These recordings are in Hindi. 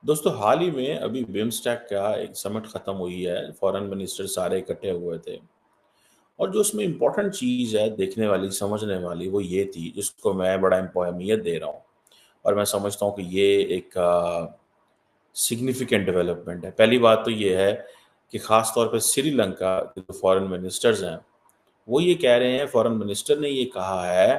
दोस्तों हाल ही में अभी बिम्स्टेक का एक समिट खत्म हुई है, फॉरेन मिनिस्टर सारे इकट्ठे हुए थे और जो उसमें इम्पोर्टेंट चीज़ है देखने वाली, समझने वाली वो ये थी जिसको मैं बड़ा अहमियत दे रहा हूँ और मैं समझता हूँ कि ये एक सिग्निफिकेंट डेवलपमेंट है। पहली बात तो ये है कि ख़ास तौर पे श्रीलंका के जो फॉरेन मिनिस्टर्स हैं, वो ये कह रहे हैं, फॉरेन मिनिस्टर ने ये कहा है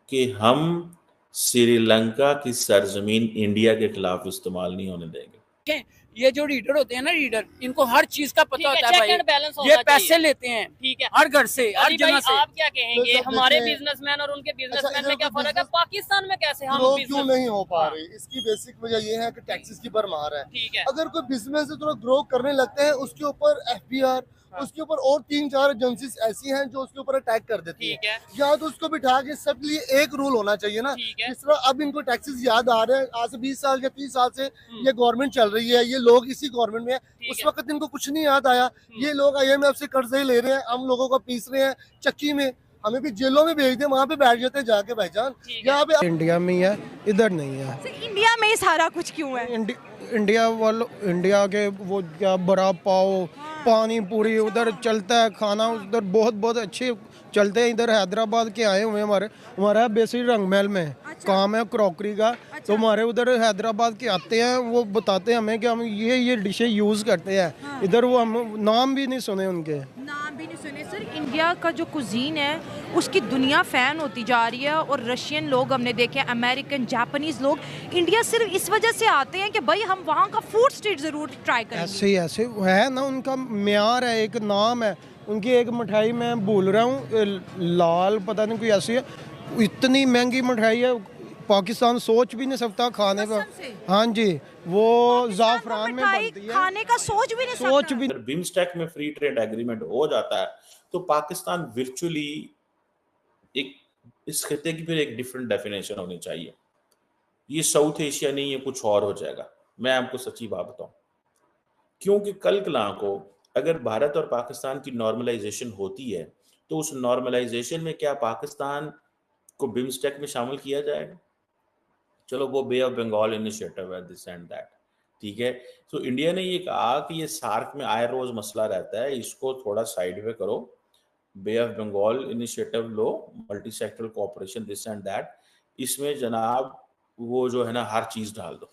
कि हम श्रीलंका की सरज़मीन इंडिया के खिलाफ इस्तेमाल नहीं होने देंगे। ये जो रीडर होते हैं ना, रीडर, इनको हर चीज का पता होता है भाई। बैलेंस ये पैसे लेते हैं ठीक है हर घर से, हर जगह से। आप क्या कहेंगे तो हमारे देखिए, बिजनेसमैन और उनके बिजनेसमैन अच्छा, में क्या फर्क है? पाकिस्तान में कैसे हम ग्रो क्यों बिजनेस नहीं हो पा रही? इसकी बेसिक वजह ये है कि टैक्सेस की भरमार है। ठीक है अगर कोई बिजनेस से थोड़ा ग्रो करने लगते हैं, उसके ऊपर एफबीआर, उसके ऊपर और 3-4 एजेंसीज ऐसी हैं जो उसके ऊपर अटैक कर देती ठीक है। है या तो उसको बिठा के सब लिए एक रूल होना चाहिए ना। ठीक है जिस तरह अब इनको टैक्सेस याद आ रहे हैं, आज से 20 साल या 30 साल से ये गवर्नमेंट चल रही है, ये लोग इसी गवर्नमेंट में है। ठीक उस है वक्त इनको कुछ नहीं याद आया। ये लोग IMF से कर्जे ले रहे हैं, हम लोगों को पीस रहे हैं चक्की में, हमें भी जेलों में भेज दे, वहाँ पे बैठ जाते हैं जाके भाईजान। ठीक है यहाँ पे इंडिया में ही है, इधर नहीं है। इंडिया में ही सारा कुछ क्यों है? इंडिया वालों, इंडिया के वो क्या बड़ा पाव, पानी पूरी उधर चलता है, खाना उधर बहुत बहुत अच्छे चलते हैं। इधर हैदराबाद के आए हुए हैं, हमारा बेसिक रंगमहल में काम है क्रॉकरी का। तो हमारे उधर हैदराबाद के आते हैं, वो बताते हैं हमें कि हम ये डिशें यूज़ करते हैं। इधर वो हम नाम भी नहीं सुने उनके। नाम भी नहीं सुने सर। इंडिया का जो कुजीन है उसकी दुनिया फ़ैन होती जा रही है, और रशियन लोग हमने देखे, अमेरिकन, जापानीज़ लोग इंडिया सिर्फ इस वजह से आते हैं कि भाई हम वहाँ का फूड स्ट्रीट ज़रूर ट्राई करेंगे। ऐसे है ना, उनका म्यार है, एक नाम है उनकी। एक मिठाई मैं भूल रहा हूँ, लाल पता नहीं कोई ऐसी है, इतनी महंगी मिठाई है, पाकिस्तान सोच भी नहीं सकता खाने का। हाँ जी, वो जाफरान में बनती है, खाने का सोच भी नहीं सोच भी। अगर बिम्स्टेक में फ्री ट्रेड एग्रीमेंट हो जाता है तो पाकिस्तान वर्चुअली एक, इस खिते की फिर एक डिफरेंट डेफिनेशन होनी चाहिए। ये साउथ एशिया नहीं, ये कुछ और हो जाएगा। मैं आपको सच्ची बात बताऊं, क्योंकि कल कला को अगर भारत और पाकिस्तान की नॉर्मलाइजेशन होती है तो उस नॉर्मलाइजेशन में क्या पाकिस्तान को बिम्स्टेक में शामिल किया जाएगा? चलो वो बे ऑफ बंगाल इनिशिएटिव है, दिस एंड दैट, ठीक है। तो इंडिया ने ये कहा कि ये सार्क में आए रोज मसला रहता है, इसको थोड़ा साइड में करो, बे ऑफ बंगाल इनिशिएटिव लो, multi sectoral cooperation, this and that, इसमें जनाब वो जो है ना हर चीज डाल दो।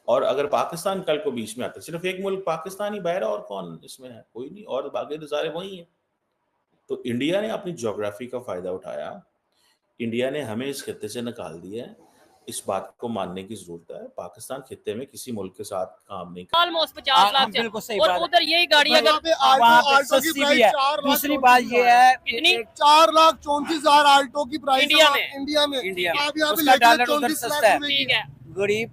और अगर पाकिस्तान कल को बीच में आता है, सिर्फ एक मुल्क पाकिस्तान ही बाहर है, और कौन इसमें है? कोई नहीं, और बाकी तो सारे वही हैं। तो इंडिया ने अपनी ज्योग्राफी का फायदा उठाया, इंडिया ने हमें इस खित्ते से निकाल दिया है। इस बात को मानने की जरूरत है, पाकिस्तान खित्ते में किसी मुल्क के साथ काम नहीं कर। ऑलमोस्ट 50 लाख बिल्कुल सही और बात है। उधर यही गाड़ी वहाँ अगर पे आल्टो की सस्ती प्राइस भी है। 4 लाख दूसरी बात ये है, कितनी? 4,34,000 आल्टो की प्राइस इंडिया में? इंडिया में इंडिया में। आप यहाँ पे उसका लेके डॉलर उधर 34 सस्ता लाख है। रुपए की। ठीक है गरीब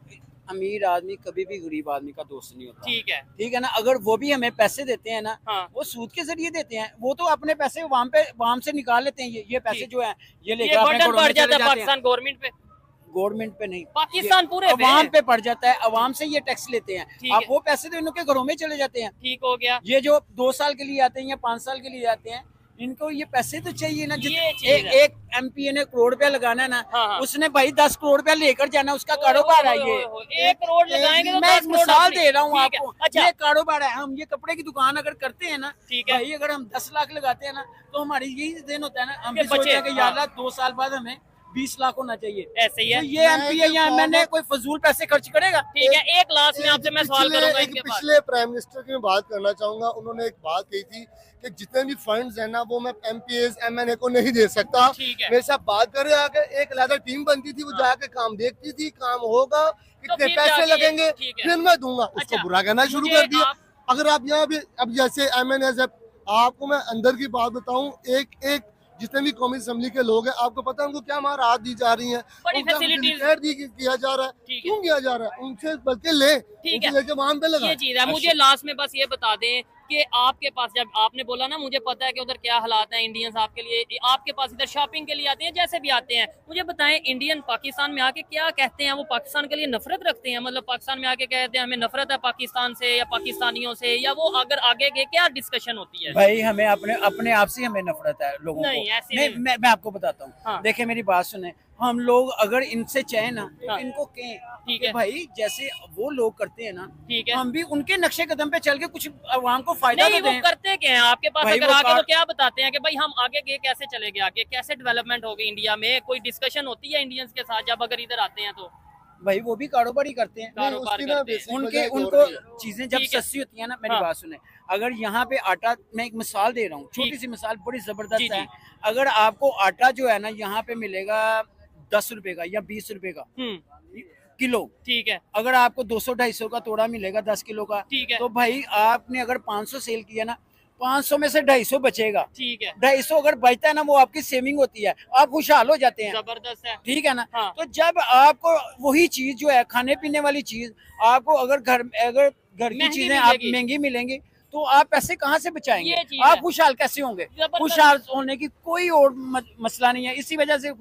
अमीर आदमी कभी भी गरीब आदमी का दोस्त नहीं होता। ठीक है ना, अगर वो भी हमें पैसे देते हैं ना, हाँ। वो सूद के जरिए देते हैं। वो तो अपने पैसे वहां से निकाल लेते हैं। ये पैसे ठीक। जो है ये ये लेकर अपने बर्डन घरों में पड़ चले जाता है जाते हैं। पाकिस्तान गवर्नमेंट पे, गवर्नमेंट पे नहीं, पाकिस्तान पूरे पे। अवाम पे पड़ जाता है। अवाम से ये टैक्स लेते हैं। ठीक अब है। वो पैसे तो इनके घरों में चले जाते हैं। ठीक हो गया। ये जो 2 साल के लिए आते हैं या 5 साल के लिए आते हैं, इनको ये पैसे तो चाहिए ना। ये चीज़ है। एक MP ने करोड़ रुपया लगाना है ना, हाँ। उसने भाई 10 करोड़ रुपया लेकर जाना, उसका कारोबार है ये। 1 करोड़ लगाएंगे तो मैं 10 करोड़ मिसाल अपनी। दे रहा हूँ ठीक है। आपको। अच्छा ये कारोबार है। हम ये कपड़े की दुकान अगर करते हैं ना, ठीक है। भाई अगर हम 10 लाख लगाते हैं ना, तो हमारी यही दिन होता है ना, हम भी कि सोचते हैं बचे, कि यार हाँ। 2 साल बाद हमें 20 लाख होना चाहिए। ऐसे ही है। तो ये MP है या MNA कोई फजूल पैसे खर्च करेगा? ठीक है, एक लास्ट में आपसे मैं सवाल करूंगा एक इनके पास। पिछले प्राइम मिनिस्टर की मैं बात करना चाहूंगा। उन्होंने एक बात कही थी कि जितने भी फंड्स है ना वो मैं MPs MNA को नहीं दे सकता। ठीक है। मेरे साथ बात करे आके एक अलग टीम बनती थी, वो जाके काम देखती थी, काम होगा, कितने फिर पैसे जाके- लगेंगे, ठीक है। फिर मैं दूंगा। अच्छा, उसको बुरा कहना शुरू मुझे कर दिया। आप- अगर आप यहाँ भी अब जैसे MNA, आपको मैं अंदर की बात बताऊं, एक जितने भी कौमी असम्बली के लोग हैं, आपको पता है उनको क्या मार हाथ दी जा रही है, बड़ी उनका facilities- facilitate किया जा रहा है। ठीक है। क्यों किया जा रहा है? उनसे बल्कि ले, ठीक है। उनसे लेके वहां पे लगा। ये चीज है। मुझे लास्ट में बस ये बता दें कि आपके पास, जब आपने बोला ना, मुझे पता है कि उधर क्या हालात हैं इंडियंस आपके लिए, आपके पास इधर शॉपिंग के लिए आते हैं, जैसे भी आते हैं, मुझे बताएं इंडियन पाकिस्तान में आके क्या कहते हैं? वो पाकिस्तान के लिए नफरत रखते हैं? मतलब पाकिस्तान में आके कहते हैं हमें नफरत है पाकिस्तान से या पाकिस्तानियों से, या वो अगर आगे के क्या डिस्कशन होती है? भाई हमें अपने आप से हमें नफरत है लोगों नहीं, को। ऐसी नहीं, नहीं। मैं आपको बताता हूँ। हाँ। देखिए मेरी बात सुने, हम लोग अगर इनसे चाहे ना तो हाँ। इनको कहें ठीक कि है। भाई जैसे वो लोग करते हैं ना, ठीक है। हम भी उनके नक्शे कदम पे चल के कुछ आवाम को फायदा नहीं तो वो दें। करते क्या है आपके पास भाई अगर वो आके वो कार- क्या बताते हैं कि भाई हम आगे गए कैसे चले गए, आगे कैसे डेवलपमेंट होगी इंडिया में, कोई डिस्कशन होती है इंडियंस के साथ जब अगर इधर आते हैं तो? भाई वो भी कारोबार ही करते हैं। कारोबार उसकी ना करते हैं। बेसिक उनके वजह एक और उनको भी है। चीजें जब ठीक है। सस्ती होती है ना, मेरी हाँ। बात सुने, अगर यहाँ पे आटा, मैं एक मिसाल दे रहा हूँ, छोटी ठीक। सी मिसाल बड़ी जी, जबरदस्त जी। है। अगर आपको आटा जो है ना यहाँ पे मिलेगा 10 रुपए का या 20 रुपए का किलो, ठीक है। अगर आपको 200-250 का तोड़ा मिलेगा 10 किलो का, ठीक है। तो भाई आपने अगर 500 सेल किया ना, 500 में से 250 बचेगा। ठीक है। 250 अगर बचता है ना, वो आपकी सेविंग होती है, आप खुशहाल हो जाते हैं। जबरदस्त है। ठीक है ना। हाँ। तो जब आपको वही चीज जो है खाने पीने वाली चीज आपको अगर घर की महंगी चीजें आप मिलेगी। महंगी मिलेंगी, तो आप पैसे कहाँ से बचाएंगे? ये चीज आप है। खुशहाल कैसे होंगे? जबरदस्त। खुशहाल होने की कोई और मसला नहीं है। इसी वजह से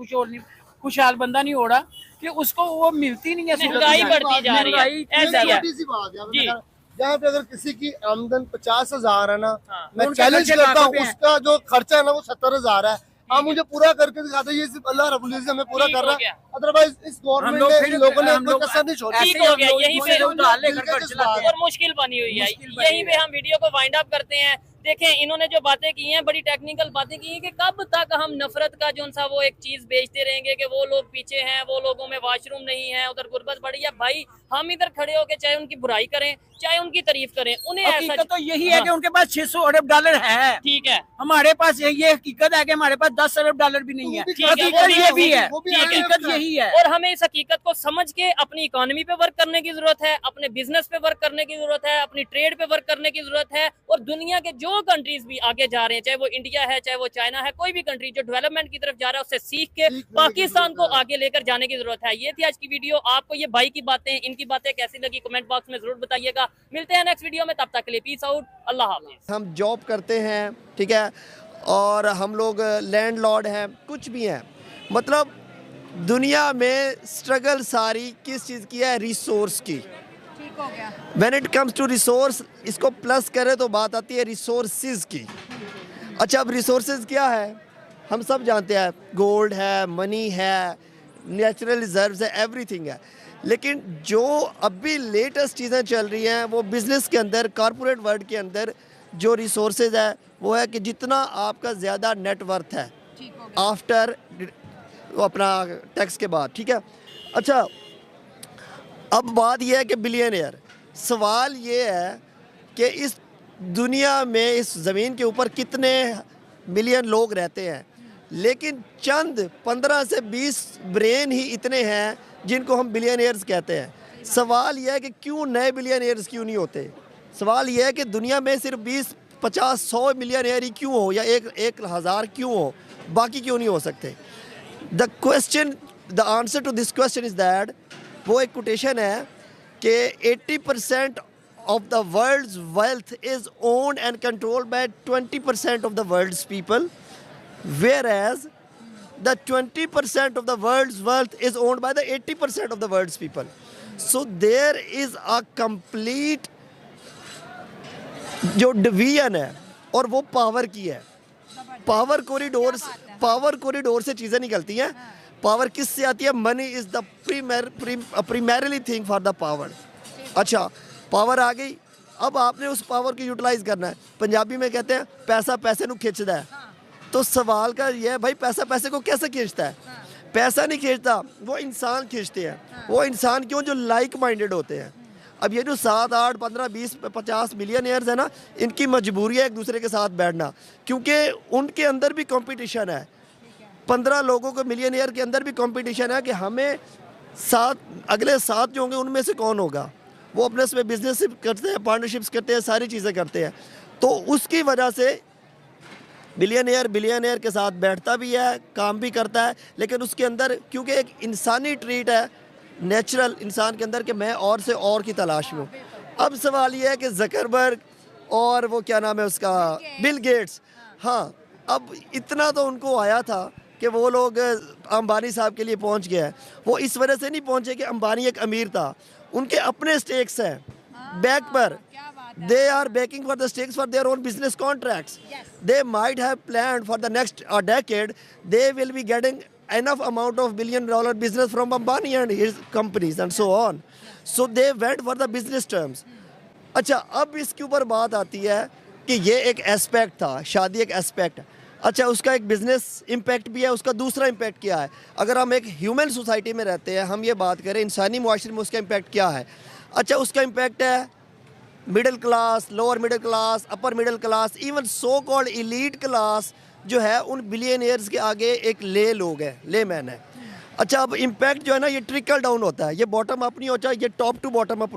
खुशहाल बंदा नहीं हो रहा कि उसको वो मिलती नहीं है। महंगाई सूरत बढ़ती जा रही है, महंगाई ऐसा ही है। छोटी सी बात है, जी। जहाँ पे अगर किसी की आमदन 50,000 है ना, हाँ। मैं उनके चैलेंज खर्चे करता हूँ, लाखों पे हैं। उसका जो खर्चा है ना वो 70,000 है। आप मुझे पूरा करके दिखाते, ये सिर्फ अल्लाह रब्बुल इज्जत हमें पूरा ठीक कर हो रहा गया। है। अदरवाइज इस हम गवर्नमेंट लोग ने फिर इन लोगों ने हम कोई लोग कसर नहीं छोड़ी। ठीक हो गया, यहीं पे उधार लेकर घर चलाते हैं। और मुश्किल बनी हुई है। मुश्किल बनी यहीं पे हम वीडियो को वाइंड अप करते हैं। देखें इन्होंने जो बातें की हैं, बड़ी टेक्निकल बातें की हैं कि कब तक हम नफरत का जो सा वो एक चीज बेचते रहेंगे कि वो लोग पीछे हैं, वो लोगों में वॉशरूम नहीं है, उधर गुर्बत बढ़ी है। भाई हम इधर खड़े होके चाहे उनकी बुराई करें चाहे उनकी तारीफ करें, उन्हें ऐसा हकीकत तो यही है हाँ। कि उनके पास 600 अरब डॉलर है। ठीक है। हमारे पास ये हकीकत है कि हमारे पास 10 अरब डॉलर भी नहीं है। ठीक है, वो हकीकत भी ये है, भी है, वो भी हकीकत यही है। और हमें इस हकीकत को समझ के अपनी इकोनॉमी पे वर्क करने की जरूरत है, अपने बिजनेस पे वर्क करने की जरूरत है, अपनी ट्रेड पे वर्क करने की जरूरत है। और दुनिया के जो कंट्रीज भी आगे जा रहे हैं, चाहे वो इंडिया है चाहे वो चाइना है, कोई भी कंट्री जो डेवलपमेंट की तरफ जा रहा है, उससे सीख के पाकिस्तान को आगे लेकर जाने की जरूरत है। ये थी आज की वीडियो। आपको ये भाई की बातें, इनकी बातें कैसी लगी कमेंट बॉक्स में जरूर बताइएगा। मिलते हैं नेक्स्ट वीडियो में, तब तक के लिए पीस आउट, अल्लाह हाफिज। हम जॉब करते हैं, ठीक है, और हम लोग लैंडलॉर्ड हैं, कुछ भी हैं, मतलब दुनिया में स्ट्रगल सारी किस चीज़ की है? रिसोर्स की। ठीक हो गया। When it comes to resource, इसको प्लस करें तो बात आती है रिसोर्सेज की। अच्छा, अब रिसोर्सेज क्या है? हम सब जानते हैं, गोल्ड है, मनी है, नेचुरल रिजर्व्स है, एवरीथिंग है। लेकिन जो अभी लेटेस्ट चीज़ें चल रही हैं वो बिज़नेस के अंदर, कॉरपोरेट वर्ल्ड के अंदर जो रिसोर्सेज है वो है कि जितना आपका ज़्यादा नेटवर्थ है ठीक हो गया। आफ्टर अपना टैक्स के बाद, ठीक है। अच्छा, अब बात यह है कि बिलियनियर, सवाल ये है कि इस दुनिया में, इस ज़मीन के ऊपर कितने मिलियन लोग रहते हैं, लेकिन चंद 15 से 20 ब्रेन ही इतने हैं जिनको हम बिलियनियर्स कहते हैं। सवाल यह है कि क्यों नए बिलियनियर्स क्यों नहीं होते? सवाल यह है कि दुनिया में सिर्फ 20, 50, 100 मिलियनियर ही क्यों हो, या 1,000 क्यों हो, बाकी क्यों नहीं हो सकते? The answer to this question is that, वो एक कोटेशन है कि 80% of the world's wealth is owned and controlled by 20% of the world's people, whereas the 20% of the world's wealth is owned by the 80% of the world's people. So there is a complete जो डिवीजन है, और वो पावर की है। पावर कॉरिडोर से चीज़ें निकलती हैं। पावर किस से आती है? Money is the primarily thing for the power. अच्छा, पावर आ गई, अब आपने उस पावर को यूटिलाइज करना है। पंजाबी में कहते हैं पैसा पैसे को खिंचता है। तो सवाल का ये है, भाई पैसा पैसे को कैसे खींचता है? पैसा नहीं खींचता, वो इंसान खींचते हैं। वो इंसान क्यों? जो लाइक माइंडेड होते हैं। अब ये जो 7, 8, 15, 20, 50 मिलियनियर्स है ना, इनकी मजबूरी है एक दूसरे के साथ बैठना, क्योंकि उनके अंदर भी कंपटीशन है। 15 लोगों को मिलियनियर के अंदर भी कंपटीशन है कि हमें अगले 7 जो होंगे उनमें से कौन होगा। वो अपने इसमें बिजनेस करते हैं, पार्टनरशिप्स करते हैं, सारी चीज़ें करते हैं। तो उसकी वजह से बिलियनियर के साथ बैठता भी है, काम भी करता है, लेकिन उसके अंदर क्योंकि एक इंसानी ट्रीट है नेचुरल इंसान के अंदर कि मैं और से और की तलाश में हूँ। अब सवाल ये है कि ज़करबर्ग और वो क्या नाम है उसका, बिल गेट्स, हाँ, अब इतना तो उनको आया था कि वो लोग अंबानी साहब के लिए पहुँच गए हैं। वो इस वजह से नहीं पहुँचे कि अंबानी एक अमीर था, उनके अपने स्टेक्स हैं बैक पर। They are backing for the stakes for their own business contracts. Yes. They might have planned for the next decade. They will be getting enough amount of $1 billion business from Ambani and his companies and so on. So they went for the business terms. अच्छा, अब इसके ऊपर बात आती है कि ये एक एस्पेक्ट था, शादी एक एस्पेक्ट है। अच्छा, उसका एक बिजनेस इम्पैक्ट भी है, उसका दूसरा इम्पैक्ट क्या है? अगर हम एक ह्यूमन सोसाइटी में रहते हैं, हम ये बात करें इंसानी मुआशरे में, उसका इम्पैक्ट क्या है? अच्छा, उसका इम्पैक्ट है middle class, lower middle class, upper middle class, even so called elite class जो है, उन बिलियनियर्स के आगे एक ले लोग हैं, ले मैन है। अच्छा, अब इम्पैक्ट जो है ना, ये ट्रिकल डाउन होता है, ये बॉटम अप नहीं होता, ये टॉप टू बॉटम अप